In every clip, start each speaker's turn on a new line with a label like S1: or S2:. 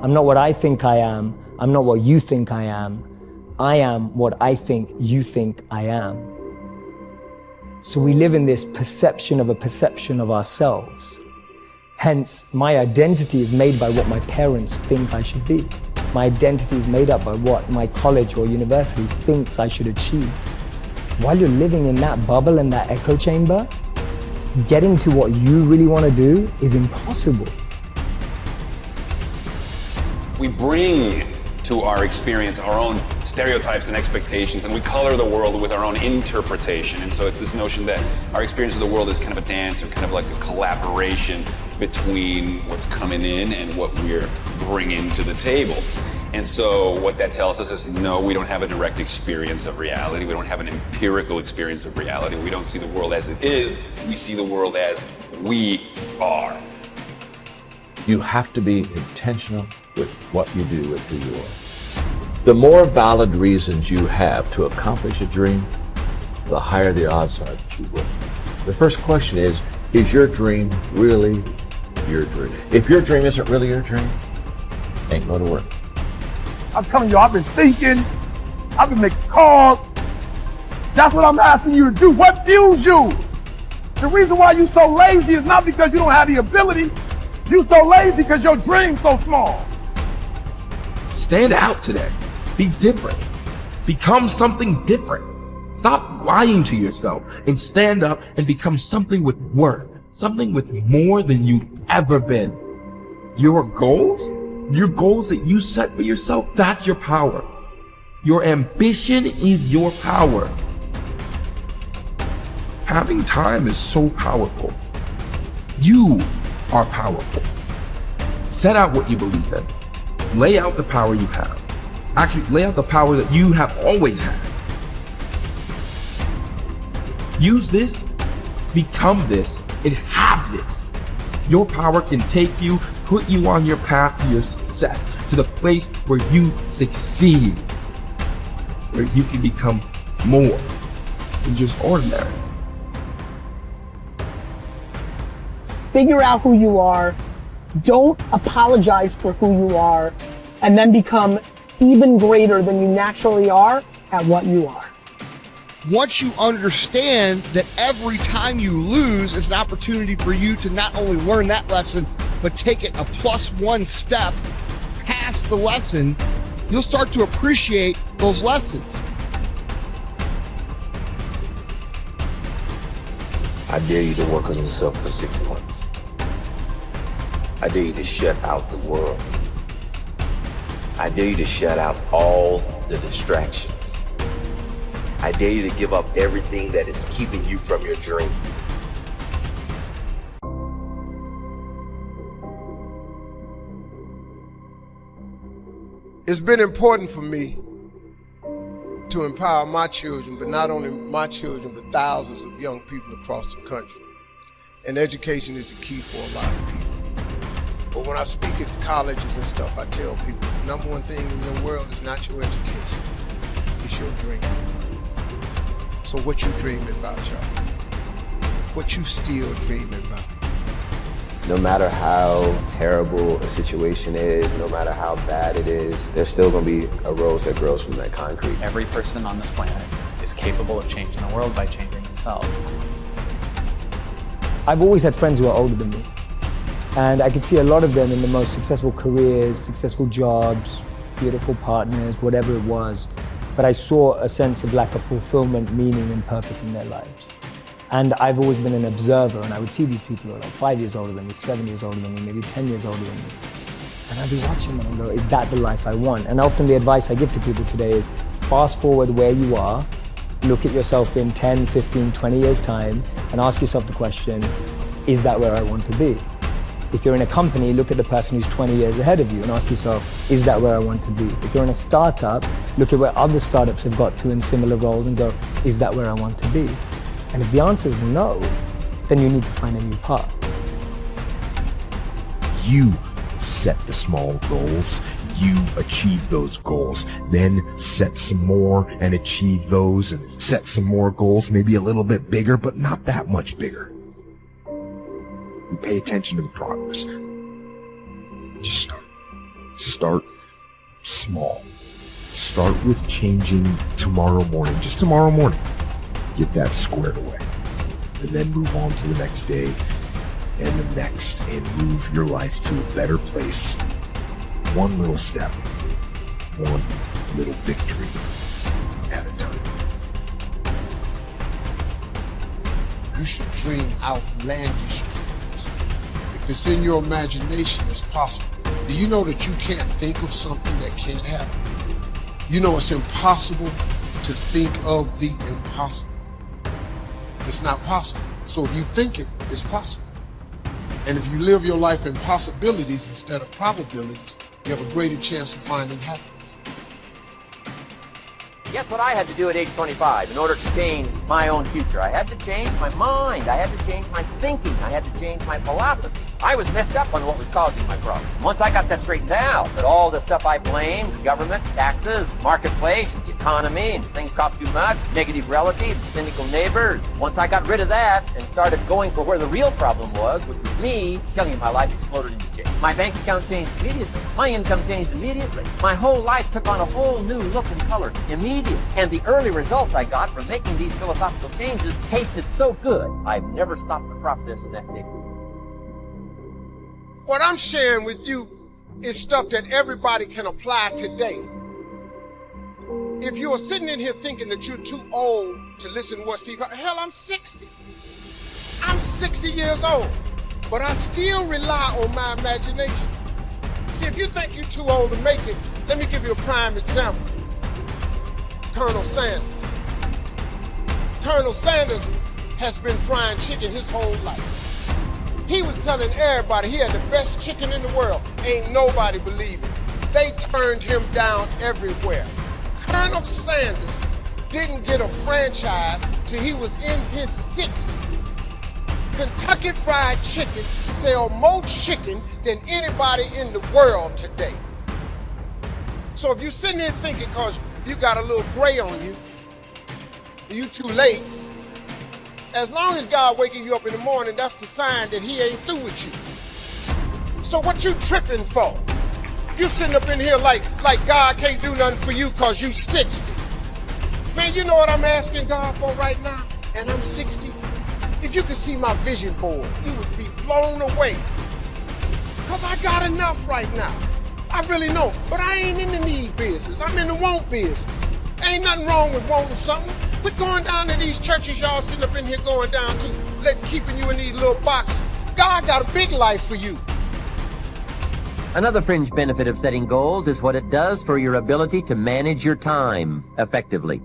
S1: I'm not what I think I am. I'm not what you think I am. I am what I think you think I am. So we live in this perception of a perception of ourselves. Hence, my identity is made by what my parents think I should be. My identity is made up by what my college or university thinks I should achieve. While you're living in that bubble and that echo chamber, getting to what you really want to do is impossible.
S2: We bring to our experience our own stereotypes and expectations, and we color the world with our own interpretation. And so it's this notion that our experience of the world is kind of a dance, or kind of like a collaboration between what's coming in and what we're bringing to the table. And so what that tells us is, no, we don't have a direct experience of reality. We don't have an empirical experience of reality. We don't see the world as it is. We see the world as we are.
S3: You have to be intentional with what you do, with who you are. The more valid reasons you have to accomplish a dream, the higher the odds are that you will. The first question is your dream really your dream? If your dream isn't really your dream, ain't going to work.
S4: I'm telling you, I've been thinking, I've been making calls. That's what I'm asking you to do. What fuels you? The reason why you're so lazy is not because you don't have the ability. You're so lazy because your dream's so small.
S5: Stand out today. Be different. Become something different. Stop lying to yourself and stand up and become something with worth, something with more than you've ever been. Your goals that you set for yourself, that's your power. Your ambition is your power. Having time is so powerful. You are powerful. Set out what you believe in. Lay out the power you have. Actually, lay out the power that you have always had. Use this, become this, and have this. Your power can take you, put you on your path to your success, to the place where you succeed, where you can become more than just ordinary.
S6: Figure out who you are, don't apologize for who you are, and then become even greater than you naturally are at what you are.
S7: Once you understand that every time you lose is an opportunity for you to not only learn that lesson, but take it a +1 step past the lesson, you'll start to appreciate those lessons.
S8: I dare you to work on yourself for 6 months. I dare you to shut out the world. I dare you to shut out all the distractions. I dare you to give up everything that is keeping you from your dream.
S9: It's been important for me to empower my children, but not only my children, but thousands of young people across the country. And education is the key for a lot of people. But when I speak at colleges and stuff, I tell people, the number one thing in your world is not your education, it's your dream. So what you dreaming about, y'all? What you still dreaming about?
S8: No matter how terrible a situation is, no matter how bad it is, there's still gonna be a rose that grows from that concrete.
S10: Every person on this planet is capable of changing the world by changing themselves.
S1: I've always had friends who are older than me. And I could see a lot of them in the most successful careers, successful jobs, beautiful partners, whatever it was. But I saw a sense of lack of fulfillment, meaning, and purpose in their lives. And I've always been an observer, and I would see these people who are like 5 years older than me, 7 years older than me, maybe 10 years older than me. And I'd be watching them and go, is that the life I want? And often the advice I give to people today is fast forward where you are, look at yourself in 10, 15, 20 years time, and ask yourself the question, is that where I want to be? If you're in a company, look at the person who's 20 years ahead of you and ask yourself, is that where I want to be? If you're in a startup, look at where other startups have got to in similar roles and go, is that where I want to be? And if the answer is no, then you need to find a new path.
S5: You set the small goals, you achieve those goals, then set some more and achieve those, and set some more goals, maybe a little bit bigger, but not that much bigger. You pay attention to the progress. Just start.
S11: start small. Start with changing tomorrow morning, just tomorrow morning. Get that squared away. And then move on to the next day and the next, and move your life to a better place. One little step, one little victory at a time.
S9: You should dream outlandish dreams. If it's in your imagination, it's possible. Do you know that you can't think of something that can't happen? You know it's impossible to think of the impossible. It's not possible. So if you think it, it's possible. And if you live your life in possibilities instead of probabilities, you have a greater chance of finding happiness.
S12: Guess what I had to do at age 25 in order to change my own future? I had to change my mind. I had to change my thinking. I had to change my philosophy. I was messed up on what was causing my problems. Once I got that straightened out, that all the stuff I blamed, the government, taxes, marketplace, the economy, and things cost too much, negative relatives, cynical neighbors. Once I got rid of that and started going for where the real problem was, which was me, telling you my life exploded into change. My bank account changed immediately. My income changed immediately. My whole life took on a whole new look and color immediately. And the early results I got from making these philosophical changes tasted so good, I've never stopped the process of that day.
S9: What I'm sharing with you is stuff that everybody can apply today. If you are sitting in here thinking that you're too old to listen to what Steve, hell, I'm 60. I'm 60 years old, but I still rely on my imagination. See, if you think you're too old to make it, let me give you a prime example. Colonel Sanders. Colonel Sanders has been frying chicken his whole life. He was telling everybody he had the best chicken in the world. Ain't nobody believing. They turned him down everywhere. Colonel Sanders didn't get a franchise till he was in his 60s. Kentucky Fried Chicken sell more chicken than anybody in the world today. So if you're sitting there thinking because you got a little gray on you, you too late, as long as God waking you up in the morning, that's the sign that he ain't through with you. So what you tripping for? You sitting up in here like God can't do nothing for you because you 60. Man, you know what I'm asking God for right now? And I'm 60. If you could see my vision board, you would be blown away. Because I got enough right now. I really know, but I ain't in the need business. I'm in the want business. Ain't nothing wrong with wanting something. Quit going down to these churches y'all sitting up in here going down to, keeping you in these little boxes. God got a big life for you.
S12: Another fringe benefit of setting goals is what it does for your ability to manage your time effectively.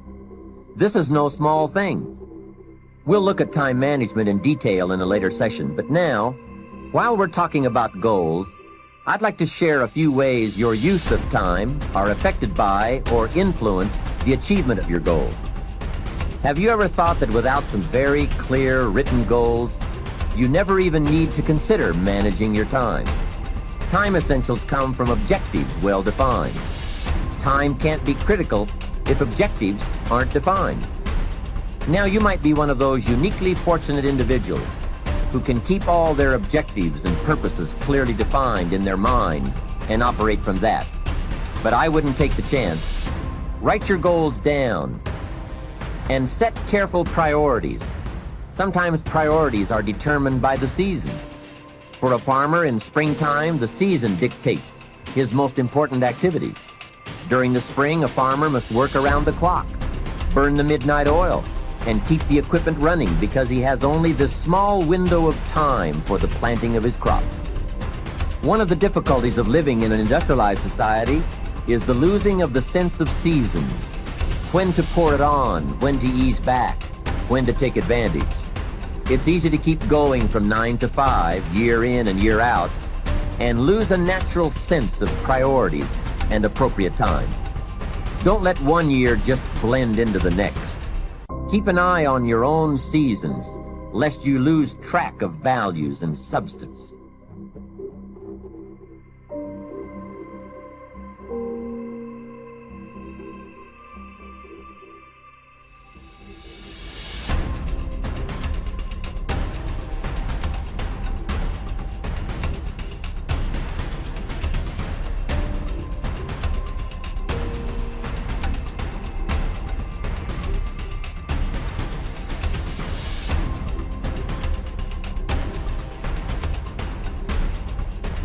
S12: This is no small thing. We'll look at time management in detail in a later session, but now, while we're talking about goals, I'd like to share a few ways your use of time are affected by or influence the achievement of your goals. Have you ever thought that without some very clear written goals, you never even need to consider managing your time? Time essentials come from objectives well defined. Time can't be critical if objectives aren't defined. Now you might be one of those uniquely fortunate individuals who can keep all their objectives and purposes clearly defined in their minds and operate from that. But I wouldn't take the chance. Write your goals down and set careful priorities. Sometimes priorities are determined by the season. For a farmer in springtime, the season dictates his most important activities. During the spring, a farmer must work around the clock, burn the midnight oil, and keep the equipment running because he has only this small window of time for the planting of his crops. One of the difficulties of living in an industrialized society is the losing of the sense of seasons. When to pour it on, when to ease back, when to take advantage. It's easy to keep going from 9 to 5, year in and year out, and lose a natural sense of priorities and appropriate time. Don't let one year just blend into the next. Keep an eye on your own seasons, lest you lose track of values and substance.